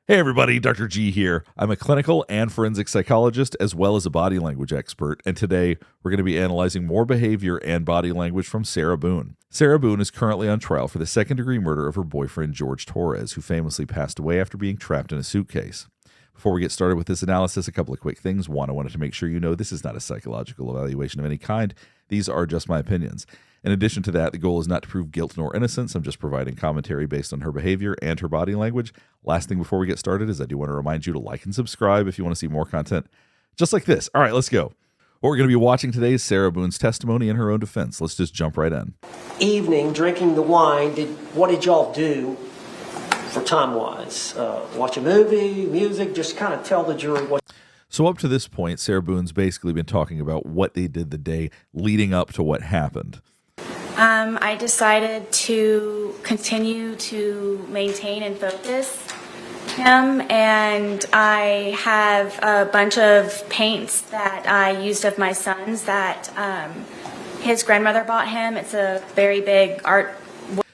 Hey everybody, Dr. G here. I'm a clinical and forensic psychologist as well as a body language expert, and today we're going to be analyzing more behavior and body language from Sarah Boone. Sarah Boone is currently on trial for the second-degree murder of her boyfriend Jorge Torres, who famously passed away after being trapped in a suitcase. Before we get started with this analysis, a couple of quick things. One, I wanted to make sure you know this is not a psychological evaluation of any kind. These are just my opinions. In addition to that, the goal is not to prove guilt nor innocence. I'm just providing commentary based on her behavior and her body language. Last thing before we get started is I do want to remind you to like and subscribe if you want to see more content just like this. All right, let's go. What we're going to be watching today is Sarah Boone's testimony in her own defense. Let's just jump right in. Evening, drinking the wine, what did y'all do for time-wise? Watch a movie, music, just kind of tell the jury what... So up to this point, Sarah Boone's basically been talking about what they did the day leading up to what happened. I decided to continue to maintain and focus him, and I have a bunch of paints that I used of my son's that his grandmother bought him. It's a very big art.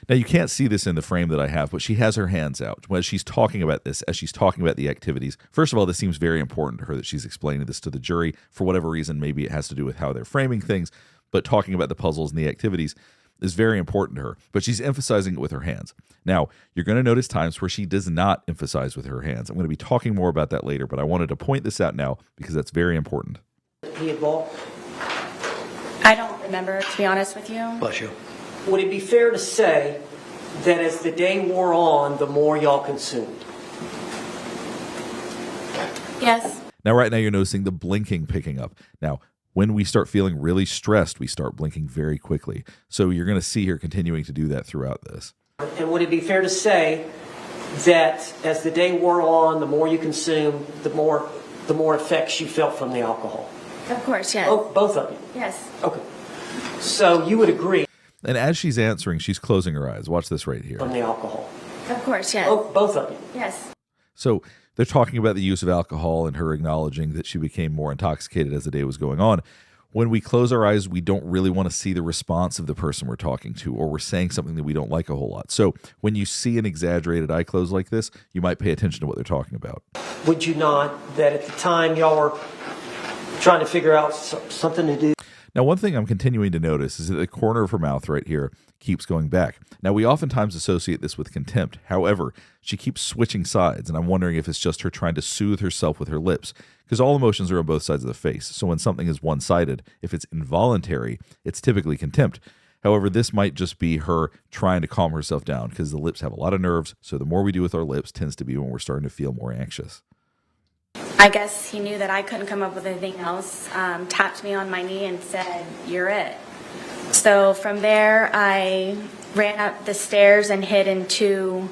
Now, you can't see this in the frame that I have, but she has her hands out when she's talking about this, as she's talking about the activities. First of all, this seems very important to her that she's explaining this to the jury. For whatever reason, maybe it has to do with how they're framing things, but talking about the puzzles and the activities is very important to her, but she's emphasizing it with her hands. Now, you're going to notice times where she does not emphasize with her hands. I'm going to be talking more about that later, but I wanted to point this out now because that's very important. He involved? I don't remember, to be honest with you. Bless you. Would it be fair to say that as the day wore on, the more y'all consumed? Yes. Now, right now, you're noticing the blinking picking up. Now, when we start feeling really stressed, we start blinking very quickly. So you're going to see her continuing to do that throughout this. And would it be fair to say that as the day wore on, the more you consumed, the more effects you felt from the alcohol? Of course, yes. Oh, both of you? Yes. Okay. So you would agree? And as she's answering, she's closing her eyes. Watch this right here. From the alcohol? Of course, yes. Oh, both of you? Yes. So they're talking about the use of alcohol and her acknowledging that she became more intoxicated as the day was going on. When we close our eyes, we don't really want to see the response of the person we're talking to, or we're saying something that we don't like a whole lot. So when you see an exaggerated eye close like this, you might pay attention to what they're talking about. Would you not, that at the time y'all were trying to figure out something to do? Now, one thing I'm continuing to notice is that the corner of her mouth right here keeps going back. Now, we oftentimes associate this with contempt. However, she keeps switching sides, and I'm wondering if it's just her trying to soothe herself with her lips, because all emotions are on both sides of the face. So when something is one-sided, if it's involuntary, it's typically contempt. However, this might just be her trying to calm herself down, because the lips have a lot of nerves, so the more we do with our lips tends to be when we're starting to feel more anxious. I guess he knew that I couldn't come up with anything else, tapped me on my knee and said, "You're it." So from there, I ran up the stairs and hid into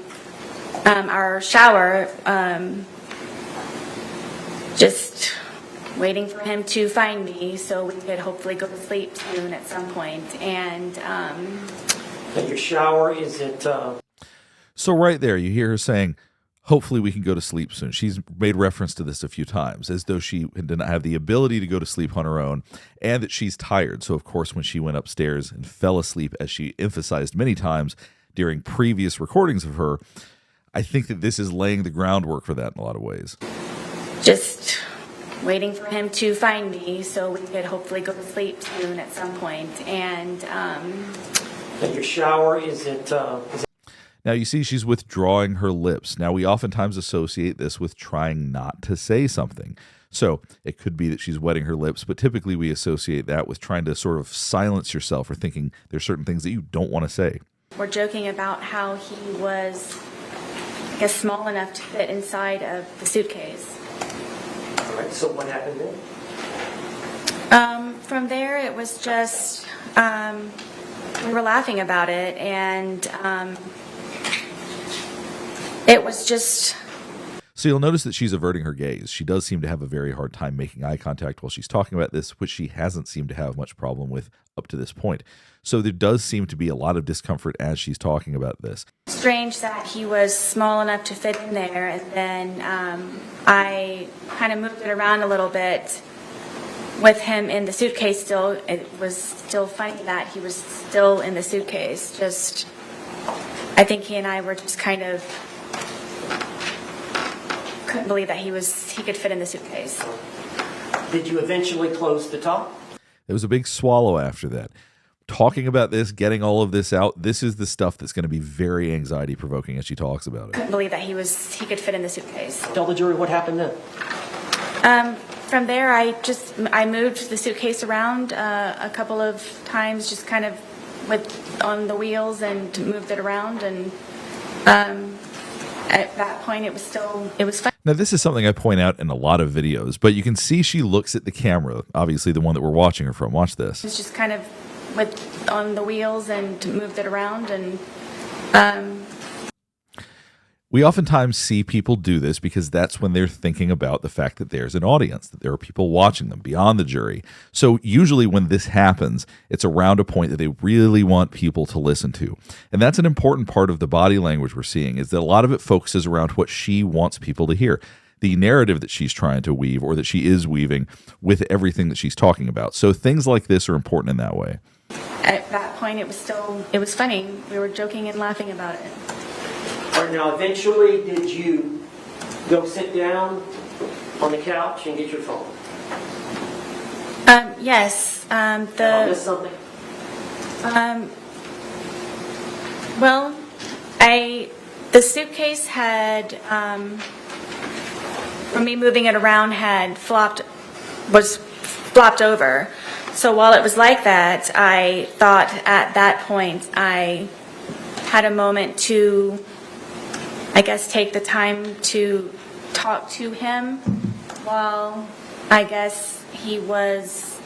our shower, just waiting for him to find me so we could hopefully go to sleep soon at some point. And Your shower, is it... So right there, you hear her saying, hopefully we can go to sleep soon. She's made reference to this a few times, as though she did not have the ability to go to sleep on her own, and that she's tired. So, of course, when she went upstairs and fell asleep, as she emphasized many times during previous recordings of her, I think that this is laying the groundwork for that in a lot of ways. Just waiting for him to find me so we could hopefully go to sleep soon at some point. And Your shower, is it... Now, you see she's withdrawing her lips. Now, we oftentimes associate this with trying not to say something. So it could be that she's wetting her lips, but typically we associate that with trying to sort of silence yourself or thinking there's certain things that you don't want to say. we're joking about how he was, I guess, small enough to fit inside of the suitcase. All right, so what happened then? From there, it was just, we were laughing about it, and it was just... So you'll notice that she's averting her gaze. She does seem to have a very hard time making eye contact while she's talking about this, which she hasn't seemed to have much problem with up to this point. So there does seem to be a lot of discomfort as she's talking about this. Strange that he was small enough to fit in there, and then I kind of moved it around a little bit with him in the suitcase still. It was still funny that he was still in the suitcase. Just, I think he and I were just kind of Couldn't believe that he could fit in the suitcase. Did you eventually close the top? There was a big swallow after that. Talking about this, getting all of this out, this is the stuff that's going to be very anxiety provoking as she talks about it. Couldn't believe that he could fit in the suitcase. Tell the jury what happened then. From there, I moved the suitcase around a couple of times, just kind of on the wheels and moved it around. And at that point, it was fun. Now, this is something I point out in a lot of videos, but you can see she looks at the camera, obviously the one that we're watching her from. Watch this. It's just kind of on the wheels and moved it around. And we oftentimes see people do this because that's when they're thinking about the fact that there's an audience, that there are people watching them beyond the jury. So usually when this happens, it's around a point that they really want people to listen to. And that's an important part of the body language we're seeing, is that a lot of it focuses around what she wants people to hear, the narrative that she's trying to weave or that she is weaving with everything that she's talking about. So things like this are important in that way. At that point, it was funny. We were joking and laughing about it. All right, now, eventually, did you go sit down on the couch and get your phone? Yes. I missed something? Well, the suitcase had, from me moving it around, was flopped over. So while it was like that, I thought at that point I had a moment to, I guess, take the time to talk to him while I guess he was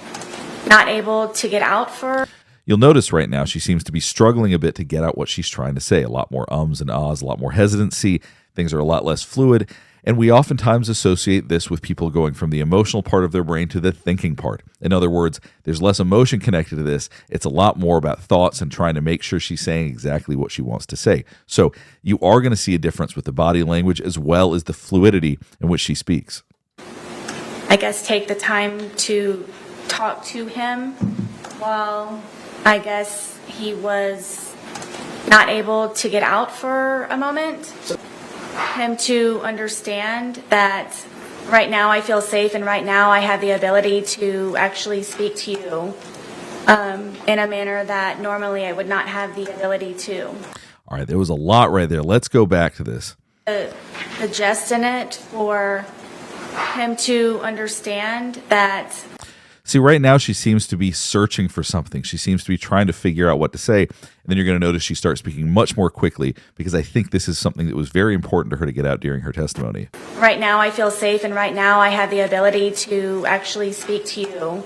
not able to get out for. You'll notice right now she seems to be struggling a bit to get out what she's trying to say. A lot more ums and ahs, a lot more hesitancy. Things are a lot less fluid. And we oftentimes associate this with people going from the emotional part of their brain to the thinking part. In other words, there's less emotion connected to this. It's a lot more about thoughts and trying to make sure she's saying exactly what she wants to say. So you are going to see a difference with the body language as well as the fluidity in which she speaks. I guess take the time to talk to him while I guess he was not able to get out for a moment. Him to understand that right now I feel safe and right now I have the ability to actually speak to you in a manner that normally I would not have the ability to. All right, there was a lot right there. Let's go back to this. The gist in it for him to understand that. See, right now she seems to be searching for something. She seems to be trying to figure out what to say. And then you're going to notice she starts speaking much more quickly because I think this is something that was very important to her to get out during her testimony. Right now I feel safe and right now I have the ability to actually speak to you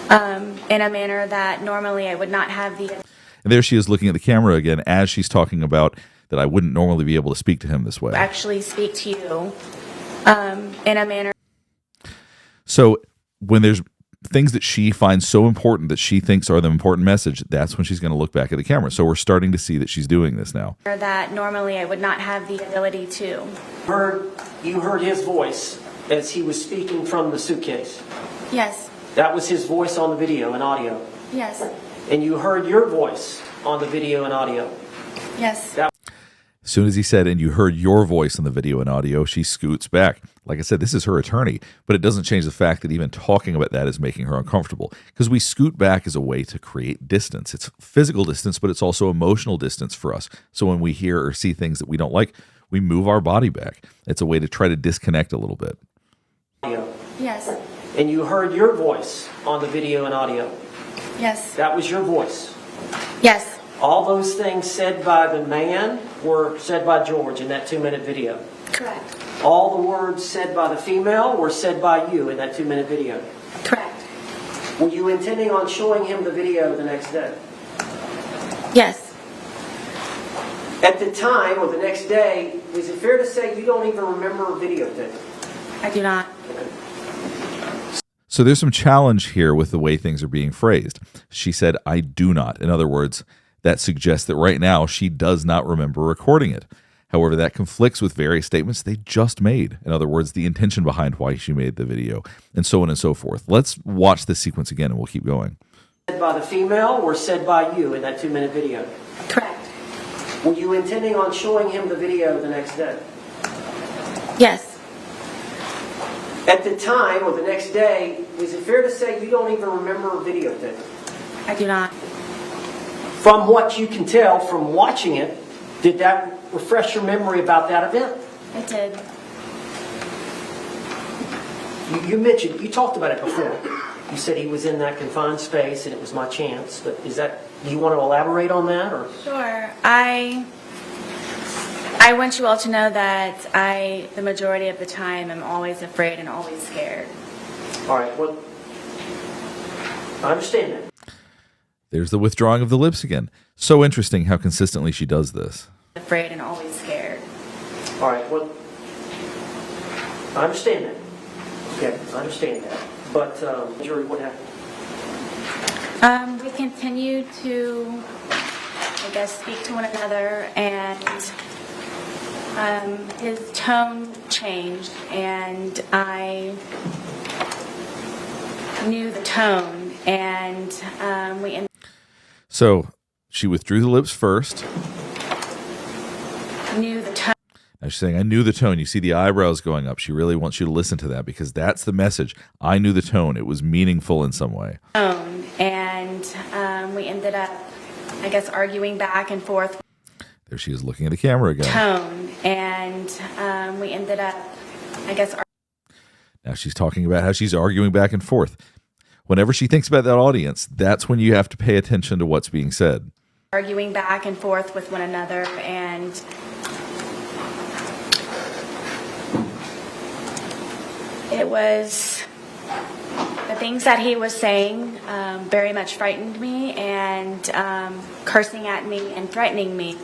in a manner that normally I would not have the. And there she is looking at the camera again as she's talking about that I wouldn't normally be able to speak to him this way. Actually speak to you in a manner. So when there's things that she finds so important that she thinks are the important message, that's when she's going to look back at the camera. So we're starting to see that she's doing this now. That normally I would not have the ability to. You heard his voice as he was speaking from the suitcase. Yes. That was his voice on the video and audio. Yes. And you heard your voice on the video and audio. Yes. As soon as he said, and you heard your voice in the video and audio, she scoots back. Like I said, this is her attorney, but it doesn't change the fact that even talking about that is making her uncomfortable because we scoot back as a way to create distance. It's physical distance, but it's also emotional distance for us. So when we hear or see things that we don't like, we move our body back. It's a way to try to disconnect a little bit. Yes. And you heard your voice on the video and audio. Yes. That was your voice. Yes. All those things said by the man were said by George in that 2-minute video. Correct. All the words said by the female were said by you in that 2-minute video. Correct. Were you intending on showing him the video the next day? Yes. At the time or the next day, is it fair to say you don't even remember videotaping? I do not. So there's some challenge here with the way things are being phrased. She said, I do not. In other words, that suggests that right now she does not remember recording it. However, that conflicts with various statements they just made. In other words, the intention behind why she made the video, and so on and so forth. Let's watch this sequence again and we'll keep going. Said by the female or said by you in that 2-minute video? Correct. Were you intending on showing him the video the next day? Yes. At the time or the next day, is it fair to say you don't even remember a videotape? I do not. From what you can tell from watching it, did that refresh your memory about that event? It did. You mentioned, you talked about it before. You said he was in that confined space and it was my chance. But do you want to elaborate on that? Or? Sure. I want you all to know that the majority of the time, am always afraid and always scared. All right. Well, I understand that. There's the withdrawing of the lips again. So interesting how consistently she does this. Afraid and always scared. All right. Well, I understand that. Okay, I understand that. But, jury, what happened? We continued to, I guess, speak to one another, and his tone changed, and I knew the tone, and we ended. So she withdrew the lips first. Knew the tone. Now she's saying, I knew the tone. You see the eyebrows going up. She really wants you to listen to that because that's the message. I knew the tone. It was meaningful in some way. And we ended up, I guess, arguing back and forth. There she is looking at the camera again. And we ended up, I guess. Now she's talking about how she's arguing back and forth. Whenever she thinks about that audience, that's when you have to pay attention to what's being said. Arguing back and forth with one another, and it was the things that he was saying very much frightened me, and cursing at me and threatening me.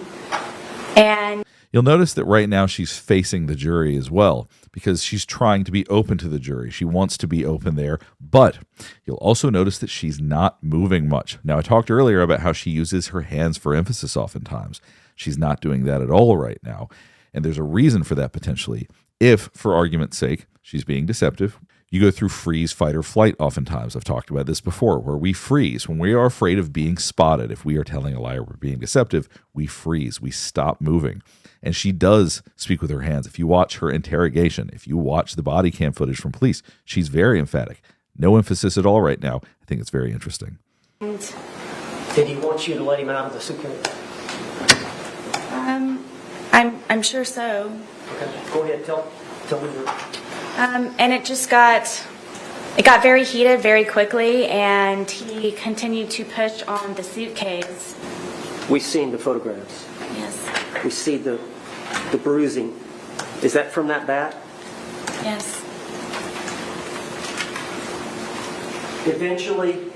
And you'll notice that right now she's facing the jury as well because she's trying to be open to the jury. She wants to be open there, but you'll also notice that she's not moving much. Now, I talked earlier about how she uses her hands for emphasis oftentimes. She's not doing that at all right now, and there's a reason for that potentially. If, for argument's sake, she's being deceptive, you go through freeze, fight, or flight oftentimes. I've talked about this before, where we freeze. When we are afraid of being spotted, if we are telling a lie or we're being deceptive, we freeze. We stop moving. And she does speak with her hands. If you watch her interrogation, if you watch the body cam footage from police, she's very emphatic. No emphasis at all right now. I think it's very interesting. Did he want you to let him out of the suitcase? I'm sure so. Okay, go ahead. Tell me. And it got very heated very quickly, and he continued to push on the suitcase. We've seen the photographs. Yes. We see the bruising. Is that from that bat? Yes. Eventually,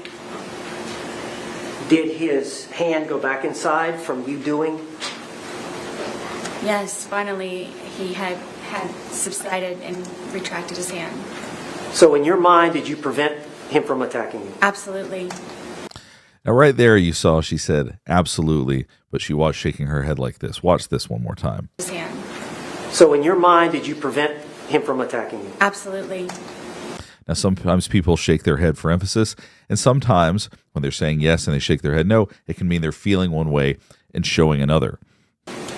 did his hand go back inside from you doing? Yes, finally he had subsided and retracted his hand. So in your mind, did you prevent him from attacking you? Absolutely. Now, right there you saw she said, absolutely, but she was shaking her head like this. Watch this one more time. His hand. So in your mind, did you prevent him from attacking you? Absolutely. Now, sometimes people shake their head for emphasis, and sometimes when they're saying yes and they shake their head no, it can mean they're feeling one way and showing another.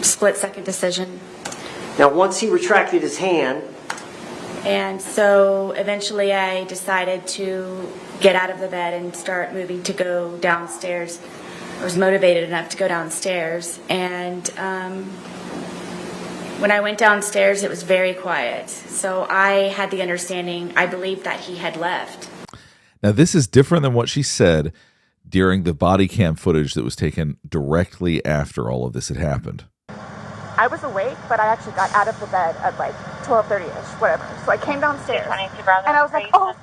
Split-second decision. Now, once he retracted his hand, and so eventually I decided to get out of the bed and start moving to go downstairs. I was motivated enough to go downstairs, and when I went downstairs, it was very quiet. So I had the understanding, I believed that he had left. Now, this is different than what she said during the body cam footage that was taken directly after all of this had happened. I was awake, but I actually got out of the bed at like 12:30ish, whatever. So I came downstairs, and I was like, oh,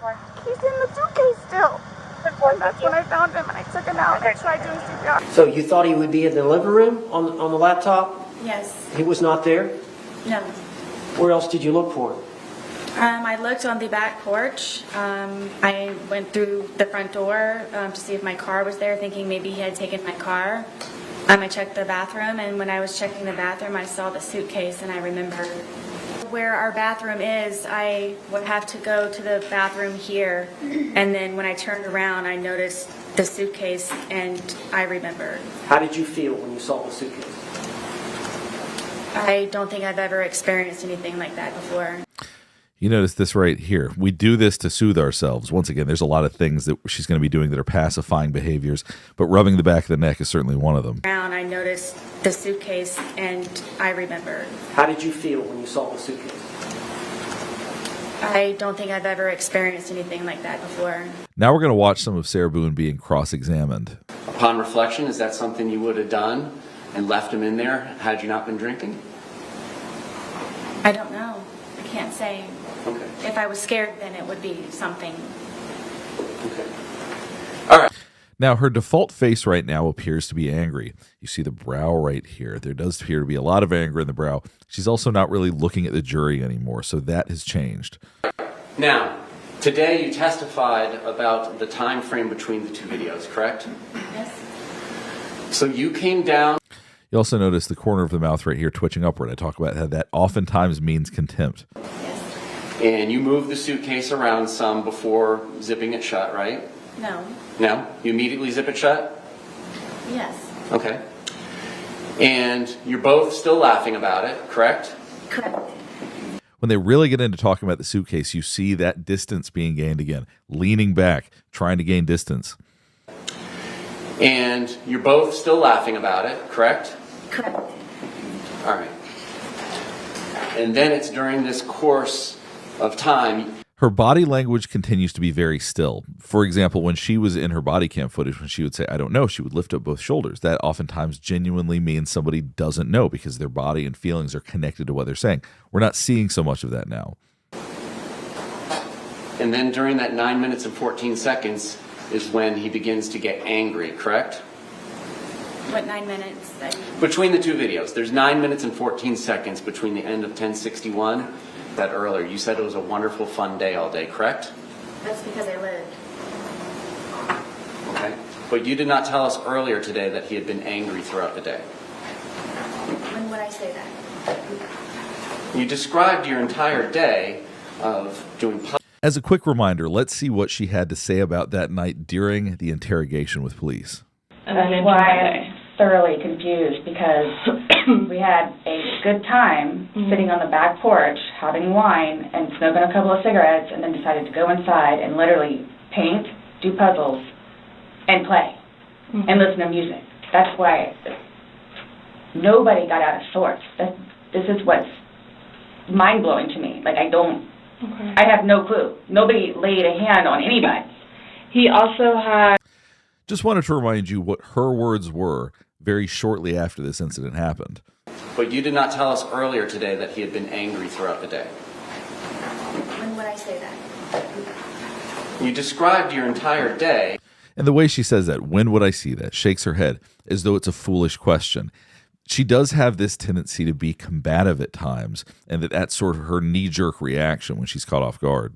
he's in the suitcase still. And that's when I found him, and I took him out and tried doing CPR. so you thought he would be in the living room on the laptop? Yes. He was not there? No. Where else did you look for him? I looked on the back porch. I went through the front door to see if my car was there, thinking maybe he had taken my car. I checked the bathroom, and when I was checking the bathroom, I saw the suitcase, and I remembered where our bathroom is. I would have to go to the bathroom here, and then when I turned around, I noticed the suitcase, and I remembered. How did you feel when you saw the suitcase? I don't think I've ever experienced anything like that before. You notice this right here. We do this to soothe ourselves. Once again, there's a lot of things that she's going to be doing that are pacifying behaviors, but rubbing the back of the neck is certainly one of them. I noticed the suitcase and I remembered. How did you feel when you saw the suitcase? I don't think I've ever experienced anything like that before. Now we're going to watch some of Sarah Boone being cross-examined. Upon reflection, is that something you would have done and left him in there had you not been drinking? I don't know. I can't say. Okay. If I was scared, then it would be something. Okay. All right. Now, her default face right now appears to be angry. You see the brow right here. There does appear to be a lot of anger in the brow. She's also not really looking at the jury anymore, so that has changed. Now, today you testified about the time frame between the two videos, correct? Yes. So you came down. You also notice the corner of the mouth right here twitching upward. I talk about how that oftentimes means contempt. Yes. And you moved the suitcase around some before zipping it shut, right? No. No? You immediately zip it shut? Yes. Okay. And you're both still laughing about it, correct? Correct. When they really get into talking about the suitcase, you see that distance being gained again, leaning back, trying to gain distance. And you're both still laughing about it, correct? Correct. All right. And then it's during this course of time. Her body language continues to be very still. For example, when she was in her body cam footage, when she would say, I don't know, she would lift up both shoulders. That oftentimes genuinely means somebody doesn't know because their body and feelings are connected to what they're saying. We're not seeing so much of that now. And then during that 9 minutes and 14 seconds is when he begins to get angry, correct? What 9 minutes? Between the two videos, there's 9 minutes and 14 seconds between the end of 1061. That earlier, you said it was a wonderful, fun day all day, correct? That's because I lived. Okay. But you did not tell us earlier today that he had been angry throughout the day. When would I say that? You described your entire day of doing As a quick reminder, let's see what she had to say about that night during the interrogation with police. That's why I'm thoroughly confused, because we had a good time sitting on the back porch having wine and smoking a couple of cigarettes, and then decided to go inside and literally paint, do puzzles, and play, and listen to music. That's why nobody got out of sorts. This is what's mind-blowing to me. Like, I have no clue. Nobody laid a hand on anybody. He also had... Just wanted to remind you what her words were very shortly after this incident happened. But you did not tell us earlier today that he had been angry throughout the day. When would I say that? You described your entire day. And the way she says that, when would I see that, shakes her head as though it's a foolish question. She does have this tendency to be combative at times, and that's sort of her knee-jerk reaction when she's caught off guard.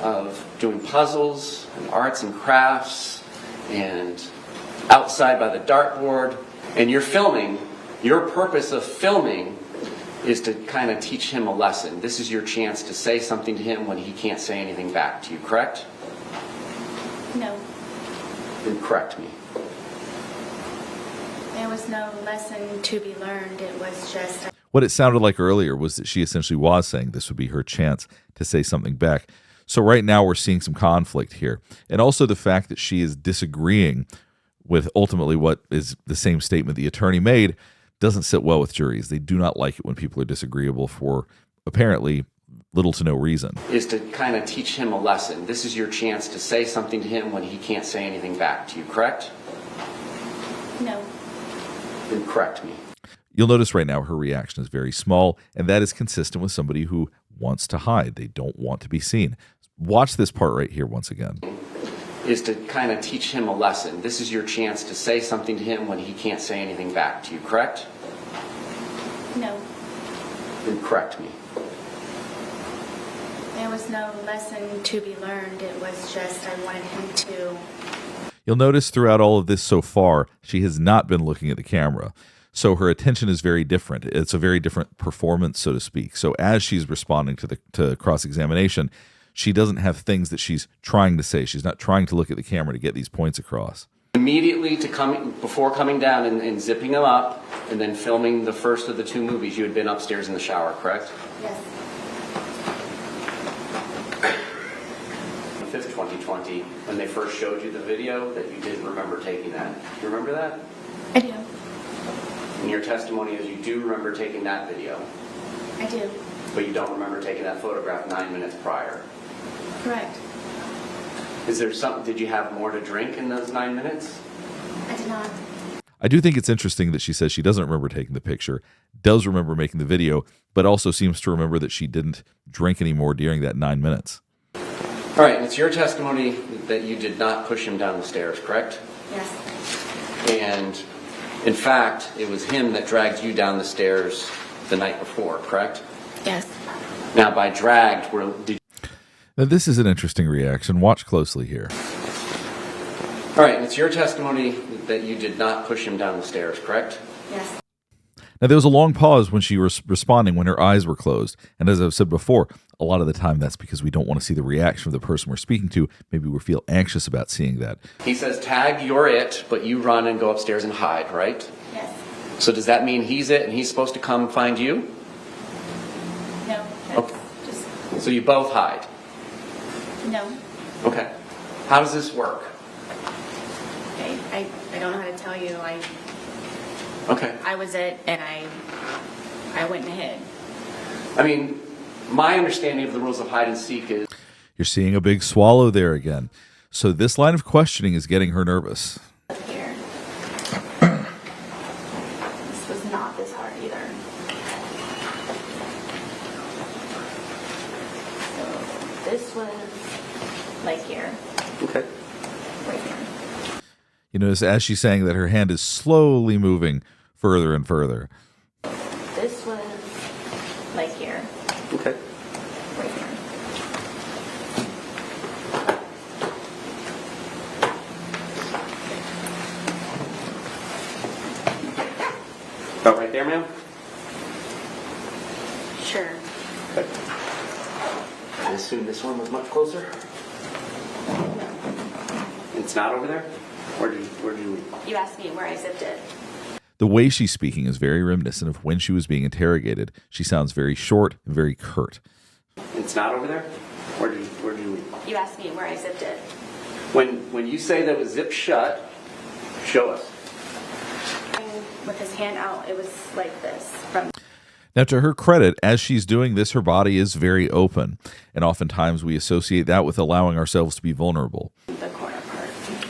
Of doing puzzles and arts and crafts and outside by the dartboard. And you're filming. Your purpose of filming is to kind of teach him a lesson. This is your chance to say something to him when he can't say anything back to you, correct? No. Then correct me. There was no lesson to be learned. It was just... What it sounded like earlier was that she essentially was saying this would be her chance to say something back. So right now we're seeing some conflict here. And also the fact that she is disagreeing with ultimately what is the same statement the attorney made doesn't sit well with juries. They do not like it when people are disagreeable for apparently little to no reason. Is to kind of teach him a lesson. This is your chance to say something to him when he can't say anything back to you, correct? No. Then correct me. You'll notice right now her reaction is very small, and that is consistent with somebody who wants to hide. They don't want to be seen. Watch this part right here once again. Is to kind of teach him a lesson. This is your chance to say something to him when he can't say anything back to you, correct? No. Then correct me. There was no lesson to be learned. It was just I wanted him to... You'll notice throughout all of this so far, she has not been looking at the camera. So her attention is very different. It's a very different performance, so to speak. So as she's responding to cross-examination, she doesn't have things that she's trying to say. She's not trying to look at the camera to get these points across. Immediately before coming down and zipping them up and then filming the first of the two movies, you had been upstairs in the shower, correct? Yes. Auntie, when they first showed you the video, that you didn't remember taking that. You remember that? I do. And your testimony is you do remember taking that video, I do. but you don't remember taking that photograph 9 minutes prior. Correct. Is there something, did you have more to drink in those 9 minutes? I did not. I do think it's interesting that she says she doesn't remember taking the picture, does remember making the video, but also seems to remember that she didn't drink anymore during that 9 minutes. All right, and it's your testimony that you did not push him down the stairs, correct? Yes. And in fact, it was him that dragged you down the stairs the night before, correct? Yes. Now, by dragged, did Now, this is an interesting reaction. Watch closely here. all right, and it's your testimony that you did not push him down the stairs, correct? Yes. Now, there was a long pause when she was responding when her eyes were closed. And as I've said before, a lot of the time that's because we don't want to see the reaction of the person we're speaking to. Maybe we feel anxious about seeing that. He says, tag, you're it, but you run and go upstairs and hide, right? Yes. So does that mean he's it and he's supposed to come find you? No. Okay. Just So you both hide? no. Okay. How does this work? I don't know how to tell you. Okay. I was it, and I went and hid. I mean, my understanding of the rules of hide and seek is You're seeing a big swallow there again. So this line of questioning is getting her nervous. Here. This was not this hard either. So this was like here, okay. right here. You notice as she's saying that her hand is slowly moving further and further. This was like here, Okay. right here. About right there, ma'am? Sure. Okay. I assume this one was much closer? It's not over there? Where do you You asked me where I zipped it. The way she's speaking is very reminiscent of when she was being interrogated. She sounds very short and very curt. It's not over there? Where do you You asked me where I zipped it. When you say that it was zipped shut, show us. With his hand out, it was like this. From Now, to her credit, as she's doing this, her body is very open. And oftentimes we associate that with allowing ourselves to be vulnerable. the corner part.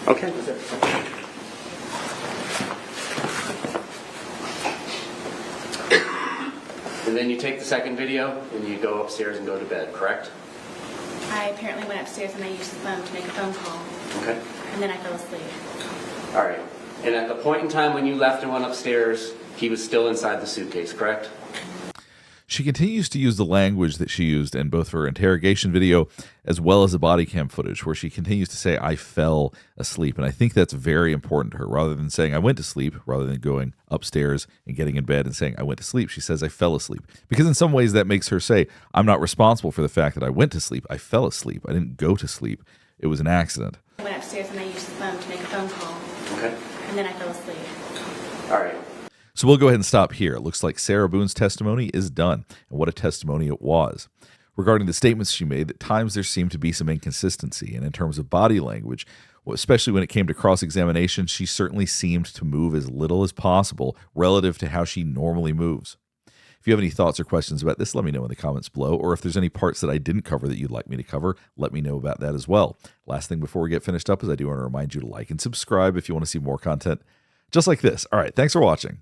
Okay. And then you take the second video and you go upstairs and go to bed, correct? I apparently went upstairs and I used the phone to make a phone call. Okay. And then I fell asleep. All right. And at the point in time when you left and went upstairs, he was still inside the suitcase, correct? She continues to use the language that she used in both her interrogation video as well as the body cam footage, where she continues to say, I fell asleep. And I think that's very important to her. Rather than saying, I went to sleep, rather than going upstairs and getting in bed and saying, I went to sleep, she says, I fell asleep. Because in some ways that makes her say, I'm not responsible for the fact that I went to sleep. I fell asleep. I didn't go to sleep. It was an accident. I went upstairs and I used the phone to make a phone call. Okay. And then I fell asleep. All right. So we'll go ahead and stop here. It looks like Sarah Boone's testimony is done, and what a testimony it was. Regarding the statements she made, at times there seemed to be some inconsistency, and in terms of body language, especially when it came to cross-examination, she certainly seemed to move as little as possible relative to how she normally moves. If you have any thoughts or questions about this, let me know in the comments below, or if there's any parts that I didn't cover that you'd like me to cover, let me know about that as well. Last thing before we get finished up is I do want to remind you to like and subscribe if you want to see more content just like this. All right, thanks for watching.